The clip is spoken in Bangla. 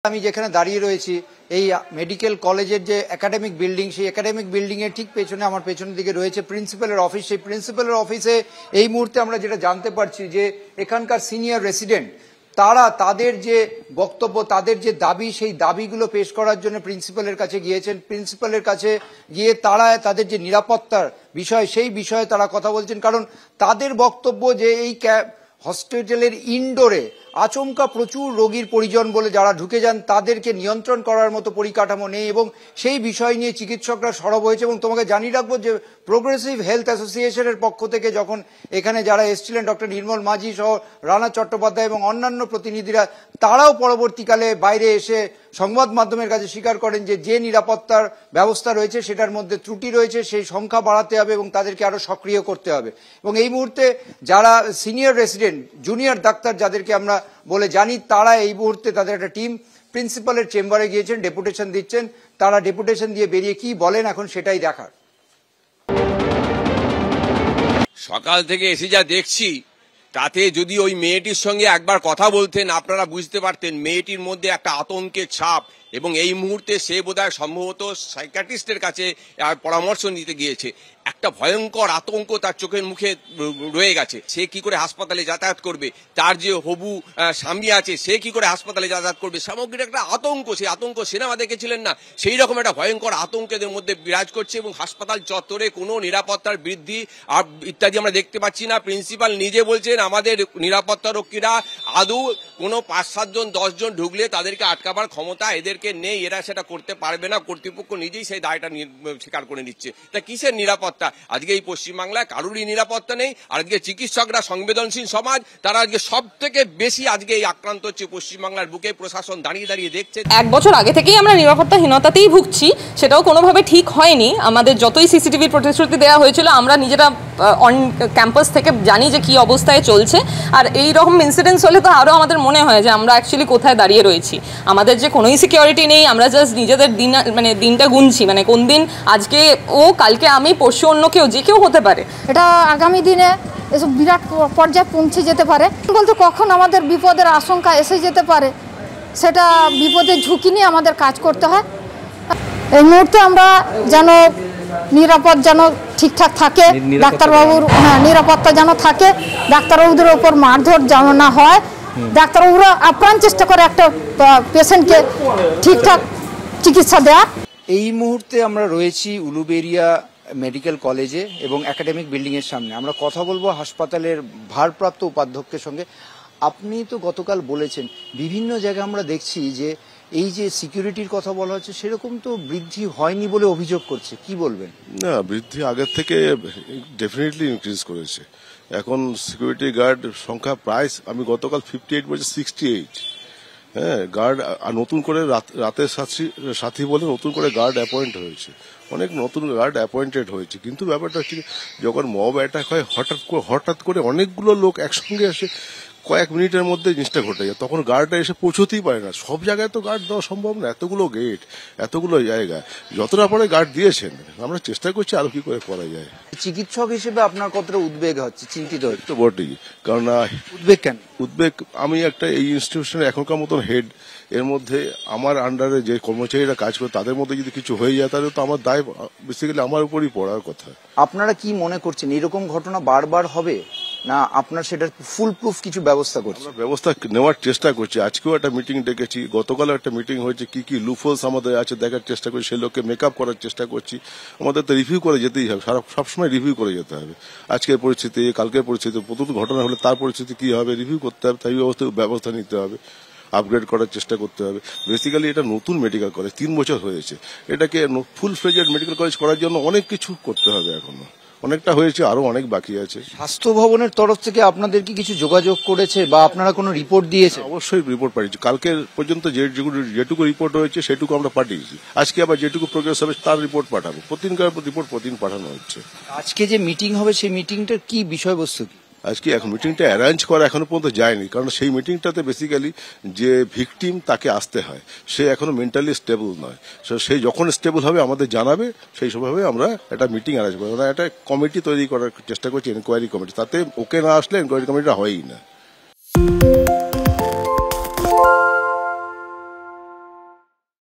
আমি যেখানে দাঁড়িয়ে রয়েছি এই মেডিকেল কলেজের যে একাডেমিক বিল্ডিং, সেই একাডেমিক বিল্ডিং এর ঠিক পেছনে আমার পেছনের দিকে রয়েছে প্রিন্সিপালের অফিস। সেই প্রিন্সিপালের অফিসে এই মুহূর্তে আমরা যেটা জানতে পারছি যে এখানকার সিনিয়র রেসিডেন্ট তারা তাদের যে বক্তব্য, তাদের যে দাবি, সেই দাবিগুলো পেশ করার জন্য প্রিন্সিপালের কাছে গিয়েছেন। প্রিন্সিপালের কাছে গিয়ে তারা তাদের যে নিরাপত্তার বিষয়, সেই বিষয়ে তারা কথা বলছেন। কারণ তাদের বক্তব্য যে এই হসপিটালের ইনডোরে আচমকা প্রচুর রোগীর পরিজন বলে যারা ঢুকে যান তাদেরকে নিয়ন্ত্রণ করার মতো পরিকাঠামো নেই, এবং সেই বিষয় নিয়ে চিকিৎসকরা সরব হয়েছে। এবং তোমাকে জানিয়ে রাখবো যে প্রোগ্রেসিভ হেলথ অ্যাসোসিয়েশনের পক্ষ থেকে যখন এখানে যারা এসেছিলেন ডক্টর নির্মল মাঝি সহ রানা চট্টোপাধ্যায় এবং অন্যান্য প্রতিনিধিরা, তারাও পরবর্তীকালে বাইরে এসে সংবাদ মাধ্যমের কাছে স্বীকার করেন যে যে নিরাপত্তার ব্যবস্থা রয়েছে সেটার মধ্যে ত্রুটি রয়েছে, সেই সংখ্যা বাড়াতে হবে এবং তাদেরকে আরো সক্রিয় করতে হবে। এবং এই মুহূর্তে যারা সিনিয়র রেসিডেন্ট, জুনিয়র ডাক্তার যাদেরকে আমরা বলে জানি, তারা এই মুহূর্তে তাদের একটা টিম প্রিন্সিপালের চেম্বারে গিয়েছেন, ডেপুটেশন দিচ্ছেন। তারা ডেপুটেশন দিয়ে বেরিয়ে কি বলেন এখন সেটাই দেখার। সকাল থেকে এসে যা দেখছি তাতে যদি ওই মেয়েটির সঙ্গে একবার কথা বলতেন আপনারা বুঝতে পারতেন মেয়েটির মধ্যে একটা আতঙ্কের ছাপ, এবং এই মুহূর্তে সে বোধহয় সম্ভবত সাইকিয়াট্রিস্টের কাছে পরামর্শ নিতে গিয়েছে। একটা ভয়ঙ্কর আতঙ্ক তার চোখের মুখে রয়ে গেছে। সে কি করে হাসপাতালে যাতায়াত করবে, তার যে হবু স্বামী আছে সে কি করে হাসপাতালে যাতায়াত করবে, সামগ্রিক একটা আতঙ্ক। সেই আতঙ্ক সিনেমা দেখেছিলেন না, সেই রকম একটা ভয়ঙ্কর আতঙ্কের মধ্যে বিরাজ করছে। এবং হাসপাতাল চত্বরে কোনো নিরাপত্তার বৃদ্ধি আর ইত্যাদি আমরা দেখতে পাচ্ছি না। প্রিন্সিপাল নিজে বলছেন আমাদের নিরাপত্তা রক্ষীরা আদৌ কোনো ৫-৭ জন ১০ জন ঢুকলে তাদেরকে আটকাবার ক্ষমতা এদেরকে নেই, এরা সেটা করতে পারবে না। কর্তৃপক্ষ নিজেই সেই দায়টা স্বীকার করে নিচ্ছে। তা কিসের নিরাপত্তা? আজকে এই পশ্চিমবাংলায় কারোরই নিরাপত্তা নেই। আর আজকে চিকিৎসকরা সংবেদনশীল সমাজ, তারা আজকে সব থেকে বেশি আজকে এই আক্রান্ত হচ্ছে পশ্চিমবাংলার বুকে। প্রশাসন দাঁড়িয়ে দাঁড়িয়ে দেখছে। ১ বছর আগে থেকেই আমরা নিরাপত্তাহীনতাতেই ভুগছি, সেটাও কোনোভাবে ঠিক হয়নি। আমাদের যতই সিসিটিভির প্রতিশ্রুতি দেওয়া হয়েছিল, আমরা নিজেরা অন ক্যাম্পাস থেকে জানি যে কি অবস্থায় চলছে। আর এই রকম ইনসিডেন্টস হলে তো আরও আমাদের মনে হয় যে আমরা অ্যাকচুয়ালি কোথায় দাঁড়িয়ে রয়েছি। আমাদের যে কোনোই সিকিউরিটি নেই, আমরা জাস্ট নিজেদের দিনটা গুনছি, কোন দিন আজকে ও, কালকে আমি, পরশু অন্য কেউ, যে কেউ হতে পারে। এটা আগামী দিনে এসব বিরাট পর্যায়ে পৌঁছে যেতে পারে। বলতে কখন আমাদের বিপদের আশঙ্কা এসে যেতে পারে, সেটা বিপদের ঝুঁকি নিয়ে আমাদের কাজ করতে হয়। এই মুহূর্তে আমরা যেন নিরাপদ যেন ঠিকঠাক থাকে, ডাক্তারবাবুর নিরাপত্তা যেন থাকে, ডাক্তারবাবুদের ওপর মারধর যেন না হয়। ডাক্তারবাবুরা আপ্রাণ চেষ্টা করে একটা পেশেন্টকে ঠিকঠাক চিকিৎসা দেওয়া। এই মুহূর্তে আমরা রয়েছি উলুবেড়িয়া মেডিকেল কলেজে এবং একাডেমিক বিল্ডিং এর সামনে। আমরা কথা বলবো হাসপাতালের ভারপ্রাপ্ত উপাধ্যক্ষের সঙ্গে। আপনি তো গতকাল বলেছেন বিভিন্ন জায়গায় আমরা দেখছি যে এই যে সিকিউরিটির কথা বলা হচ্ছে সেরকম তো বৃদ্ধি হয়নি বলে অভিযোগ করছে, কি বলবেন? না, বৃদ্ধি আগের থেকে ডেফিনেটলি ইনক্রিজ করেছে। এখন সিকিউরিটি গার্ড সংখ্যা প্রায়, আমি গতকাল 58 বলছি 68। হ্যাঁ, গার্ড নতুন করে রাতের সাথী বলে নতুন করে গার্ড অ্যাপয়েন্ট হয়েছে, অনেক নতুন গার্ড অ্যাপয়েন্টেড হয়েছে। কিন্তু ব্যাপারটা হচ্ছে যখন মব অ্যাটাক হয় হঠাৎ করে অনেকগুলো লোক একসঙ্গে এসে কয়েক মিনিটের মধ্যে জিনিসটা ঘটে যায়, তখন গার্ডটা এসে পৌঁছতেই পারে না। সব জায়গায় তো গার্ড দেওয়া সম্ভব না, এতগুলো গেট, এতগুলো জায়গায়। যতটা পরে গার্ড দিয়েছেন, আমরা চেষ্টা করছি আরো কি করে করা যায়। চিকিৎসক হিসেবে আপনার কতটা উদ্বেগ হচ্ছে, চিন্তিত হচ্ছে? তো বটেই, কারণ উদ্বেগ কেন? উদ্বেগ, আমি একটা এই ইনস্টিটিউশনের এখনকার মতন হেড, এর মধ্যে আমার আন্ডারে যে কর্মচারীরা কাজ করে তাদের মধ্যে যদি কিছু হয়ে যায় তাহলে তো আমার দায় বেসিক্যালি আমার উপরই পড়ার কথা। আপনারা কি মনে করছেন এরকম ঘটনা বারবার হবে, না আপনার সেটার ফুল প্রুফ কিছু ব্যবস্থা করছে? ব্যবস্থা নেওয়ার চেষ্টা করছি। আজকেও একটা মিটিং ডেকেছি, গতকালও একটা মিটিং হয়েছে। কি কি লুফোলস আমাদের আছে দেখার চেষ্টা করছি, সেই লোককে মেকআপ করার চেষ্টা করছি। আমাদের তো রিভিউ করে যেতেই হবে, সবসময় রিভিউ করে যেতে হবে। আজকের পরিস্থিতি, কালকের পরিস্থিতি, প্রথম ঘটনা হলে তার পরিস্থিতি কি হবে রিভিউ করতে হবে, তাই ব্যবস্থা নিতে হবে, আপগ্রেড করার চেষ্টা করতে হবে। বেসিক্যালি এটা নতুন মেডিকেল কলেজ, 3 বছর হয়েছে। এটাকে ফুল ফ্লেজেড মেডিকেল কলেজ করার জন্য অনেক কিছু করতে হবে, এখনো অনেকটা হয়েছে, আরো অনেক বাকি আছে। স্বাস্থ্য ভবনের তরফ থেকে আপনাদের কি কিছু যোগাযোগ করেছে বা আপনারা কোনো রিপোর্ট দিয়েছে? অবশ্যই রিপোর্ট পাঠিয়েছি, কালকে পর্যন্ত যেটুকু রিপোর্ট হয়েছে সেটুকু আমরা পাঠিয়েছি। আজকে আবার যেটুকু প্রোগ্রেস হবে তার রিপোর্ট পাঠাবো। প্রতিদিনকার রিপোর্ট প্রতিদিন পাঠানো হচ্ছে। আজকে যে মিটিং হবে সেই মিটিংটার কি বিষয়বস্তু? আজকে এখন মিটিংটা অ্যারেঞ্জ করা এখনো পর্যন্ত যায়নি, কারণ সেই মিটিংটাতে বেসিক্যালি যে ভিকটিম তাকে আসতে হয়, সে এখনো মেন্টালি স্টেবল নয়। সেই যখন স্টেবল হবে আমাদের জানাবে, সেই সময়ভাবে আমরা একটা মিটিং অ্যারেঞ্জ করবো। একটা কমিটি তৈরি করার চেষ্টা করছি, এনকোয়ারি কমিটি। তাতে ওকে না আসলে এনকোয়ারি কমিটিটা হয়ই না।